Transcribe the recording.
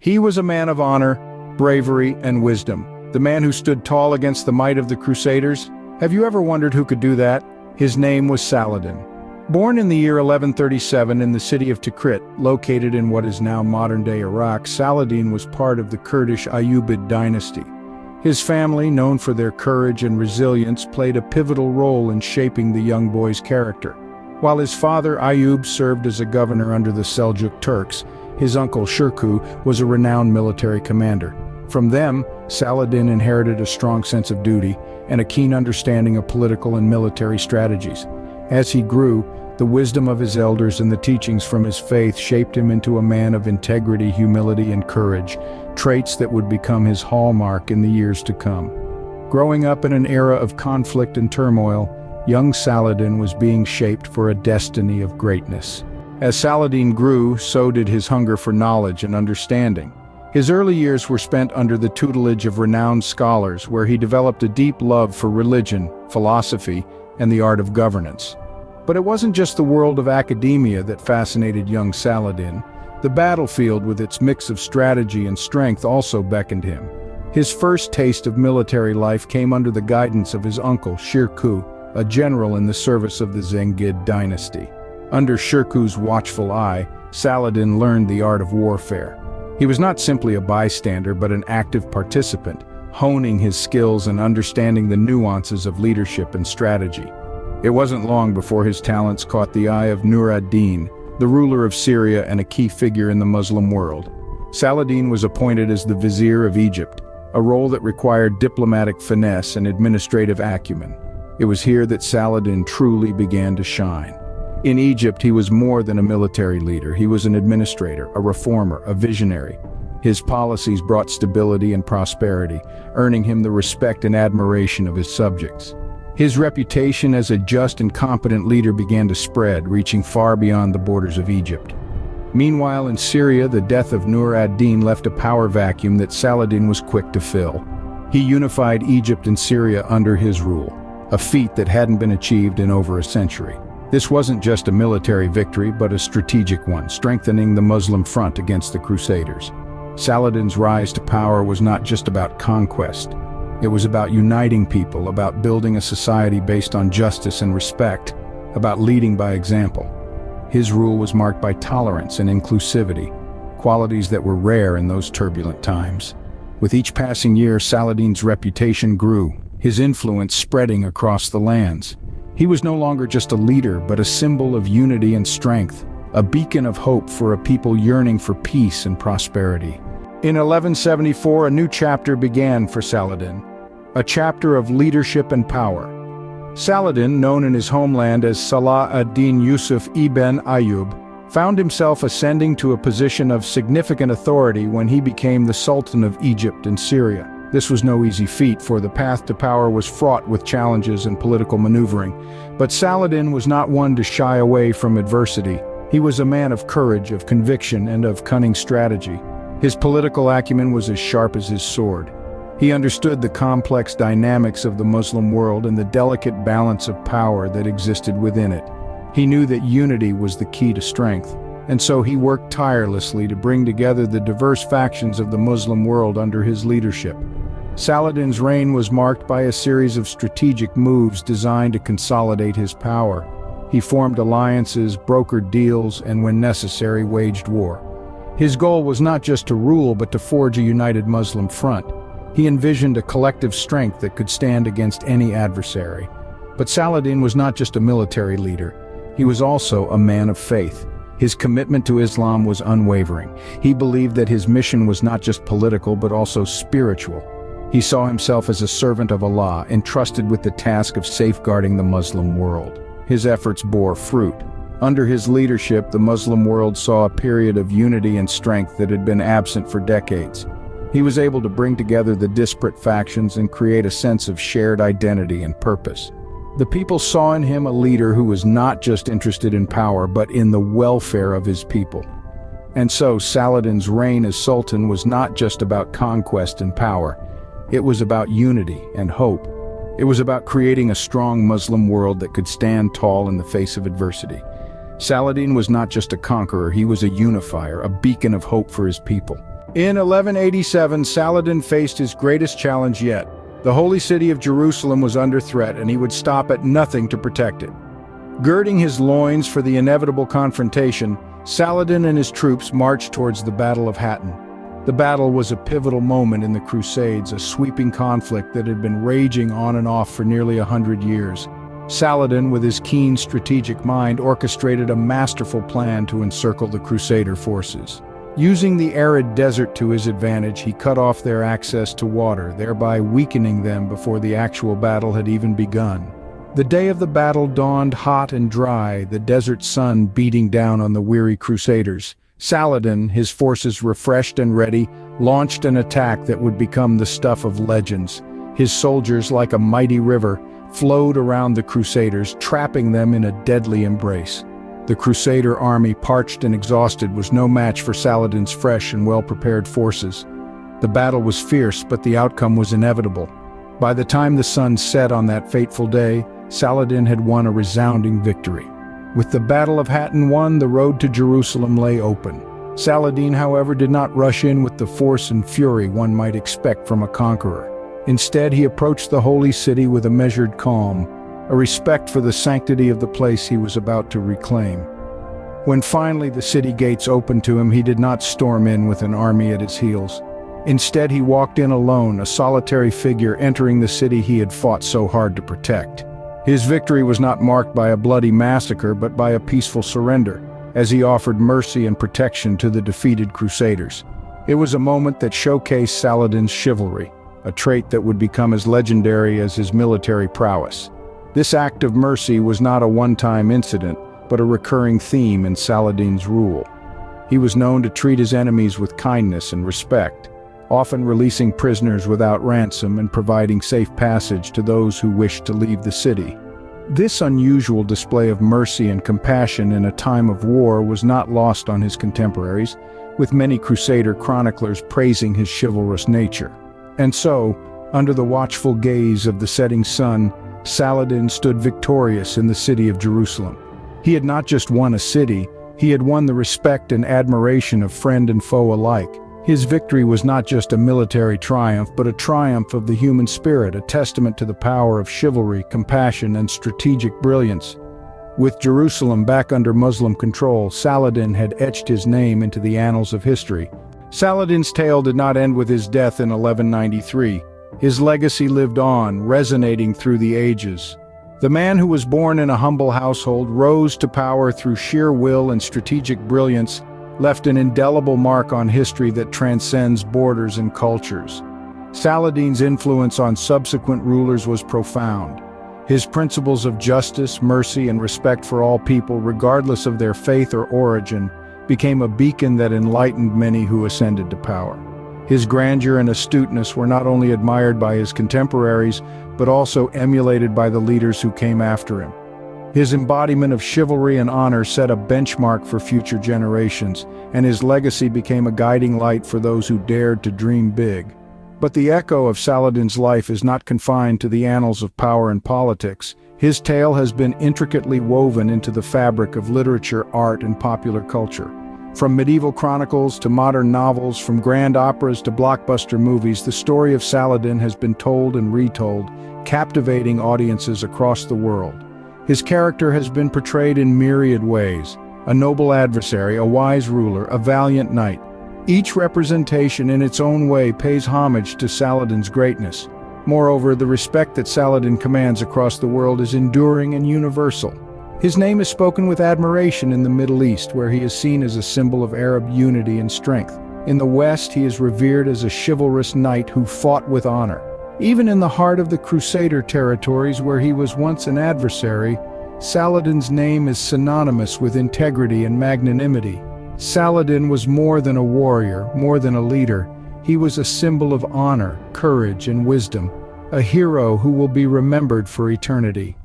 He was a man of honor, bravery, and wisdom. The man who stood tall against the might of the Crusaders. Have you ever wondered who could do that? His name was Saladin. Born in the year 1137 in the city of Tikrit, located in what is now modern-day Iraq, Saladin was part of the Kurdish Ayyubid dynasty. His family, known for their courage and resilience, played a pivotal role in shaping the young boy's character. While his father Ayub served as a governor under the Seljuk Turks, his uncle Shirkuh was a renowned military commander. From them, Saladin inherited a strong sense of duty and a keen understanding of political and military strategies. As he grew, the wisdom of his elders and the teachings from his faith shaped him into a man of integrity, humility, and courage, traits that would become his hallmark in the years to come. Growing up in an era of conflict and turmoil, young Saladin was being shaped for a destiny of greatness. As Saladin grew, so did his hunger for knowledge and understanding. His early years were spent under the tutelage of renowned scholars, where he developed a deep love for religion, philosophy, and the art of governance. But it wasn't just the world of academia that fascinated young Saladin. The battlefield, with its mix of strategy and strength, also beckoned him. His first taste of military life came under the guidance of his uncle, Shirkuh, a general in the service of the Zengid dynasty. Under Shirkuh's watchful eye, Saladin learned the art of warfare. He was not simply a bystander, but an active participant, honing his skills and understanding the nuances of leadership and strategy. It wasn't long before his talents caught the eye of Nur ad-Din, the ruler of Syria and a key figure in the Muslim world. Saladin was appointed as the vizier of Egypt, a role that required diplomatic finesse and administrative acumen. It was here that Saladin truly began to shine. In Egypt, he was more than a military leader. He was an administrator, a reformer, a visionary. His policies brought stability and prosperity, earning him the respect and admiration of his subjects. His reputation as a just and competent leader began to spread, reaching far beyond the borders of Egypt. Meanwhile, in Syria, the death of Nur ad-Din left a power vacuum that Saladin was quick to fill. He unified Egypt and Syria under his rule, a feat that hadn't been achieved in over a century. This wasn't just a military victory, but a strategic one, strengthening the Muslim front against the Crusaders. Saladin's rise to power was not just about conquest. It was about uniting people, about building a society based on justice and respect, about leading by example. His rule was marked by tolerance and inclusivity, qualities that were rare in those turbulent times. With each passing year, Saladin's reputation grew, his influence spreading across the lands. He was no longer just a leader, but a symbol of unity and strength, a beacon of hope for a people yearning for peace and prosperity. In 1174, a new chapter began for Saladin, a chapter of leadership and power. Saladin, known in his homeland as Salah ad-Din Yusuf ibn Ayyub, found himself ascending to a position of significant authority when he became the Sultan of Egypt and Syria. This was no easy feat, for the path to power was fraught with challenges and political maneuvering. But Saladin was not one to shy away from adversity. He was a man of courage, of conviction, and of cunning strategy. His political acumen was as sharp as his sword. He understood the complex dynamics of the Muslim world and the delicate balance of power that existed within it. He knew that unity was the key to strength, and so he worked tirelessly to bring together the diverse factions of the Muslim world under his leadership. Saladin's reign was marked by a series of strategic moves designed to consolidate his power. He formed alliances, brokered deals, and when necessary, waged war. His goal was not just to rule, but to forge a united Muslim front. He envisioned a collective strength that could stand against any adversary. But Saladin was not just a military leader. He was also a man of faith. His commitment to Islam was unwavering. He believed that his mission was not just political, but also spiritual. He saw himself as a servant of Allah, entrusted with the task of safeguarding the Muslim world. His efforts bore fruit. Under his leadership, the Muslim world saw a period of unity and strength that had been absent for decades. He was able to bring together the disparate factions and create a sense of shared identity and purpose. The people saw in him a leader who was not just interested in power, but in the welfare of his people. And so Saladin's reign as Sultan was not just about conquest and power. It was about unity and hope. It was about creating a strong Muslim world that could stand tall in the face of adversity. Saladin was not just a conqueror, he was a unifier, a beacon of hope for his people. In 1187, Saladin faced his greatest challenge yet. The holy city of Jerusalem was under threat, and he would stop at nothing to protect it. Girding his loins for the inevitable confrontation, Saladin and his troops marched towards the Battle of Hattin. The battle was a pivotal moment in the Crusades, a sweeping conflict that had been raging on and off for nearly 100 years. Saladin, with his keen strategic mind, orchestrated a masterful plan to encircle the Crusader forces. Using the arid desert to his advantage, he cut off their access to water, thereby weakening them before the actual battle had even begun. The day of the battle dawned hot and dry, the desert sun beating down on the weary Crusaders. Saladin, his forces refreshed and ready, launched an attack that would become the stuff of legends. His soldiers, like a mighty river, flowed around the Crusaders, trapping them in a deadly embrace. The Crusader army, parched and exhausted, was no match for Saladin's fresh and well-prepared forces. The battle was fierce, but the outcome was inevitable. By the time the sun set on that fateful day, Saladin had won a resounding victory. With the Battle of Hattin won, the road to Jerusalem lay open. Saladin, however, did not rush in with the force and fury one might expect from a conqueror. Instead, he approached the holy city with a measured calm, a respect for the sanctity of the place he was about to reclaim. When finally the city gates opened to him, he did not storm in with an army at his heels. Instead, he walked in alone, a solitary figure entering the city he had fought so hard to protect. His victory was not marked by a bloody massacre, but by a peaceful surrender, as he offered mercy and protection to the defeated Crusaders. It was a moment that showcased Saladin's chivalry, a trait that would become as legendary as his military prowess. This act of mercy was not a one-time incident, but a recurring theme in Saladin's rule. He was known to treat his enemies with kindness and respect, often releasing prisoners without ransom and providing safe passage to those who wished to leave the city. This unusual display of mercy and compassion in a time of war was not lost on his contemporaries, with many Crusader chroniclers praising his chivalrous nature. And so, under the watchful gaze of the setting sun, Saladin stood victorious in the city of Jerusalem. He had not just won a city, he had won the respect and admiration of friend and foe alike. His victory was not just a military triumph, but a triumph of the human spirit, a testament to the power of chivalry, compassion, and strategic brilliance. With Jerusalem back under Muslim control, Saladin had etched his name into the annals of history. Saladin's tale did not end with his death in 1193. His legacy lived on, resonating through the ages. The man who was born in a humble household rose to power through sheer will and strategic brilliance, left an indelible mark on history that transcends borders and cultures. Saladin's influence on subsequent rulers was profound. His principles of justice, mercy, and respect for all people, regardless of their faith or origin, became a beacon that enlightened many who ascended to power. His grandeur and astuteness were not only admired by his contemporaries, but also emulated by the leaders who came after him. His embodiment of chivalry and honor set a benchmark for future generations, and his legacy became a guiding light for those who dared to dream big. But the echo of Saladin's life is not confined to the annals of power and politics. His tale has been intricately woven into the fabric of literature, art, and popular culture. From medieval chronicles to modern novels, from grand operas to blockbuster movies, the story of Saladin has been told and retold, captivating audiences across the world. His character has been portrayed in myriad ways: a noble adversary, a wise ruler, a valiant knight. Each representation in its own way pays homage to Saladin's greatness. Moreover, the respect that Saladin commands across the world is enduring and universal. His name is spoken with admiration in the Middle East, where he is seen as a symbol of Arab unity and strength. In the West, he is revered as a chivalrous knight who fought with honor. Even in the heart of the Crusader territories, where he was once an adversary, Saladin's name is synonymous with integrity and magnanimity. Saladin was more than a warrior, more than a leader. He was a symbol of honor, courage, and wisdom, a hero who will be remembered for eternity.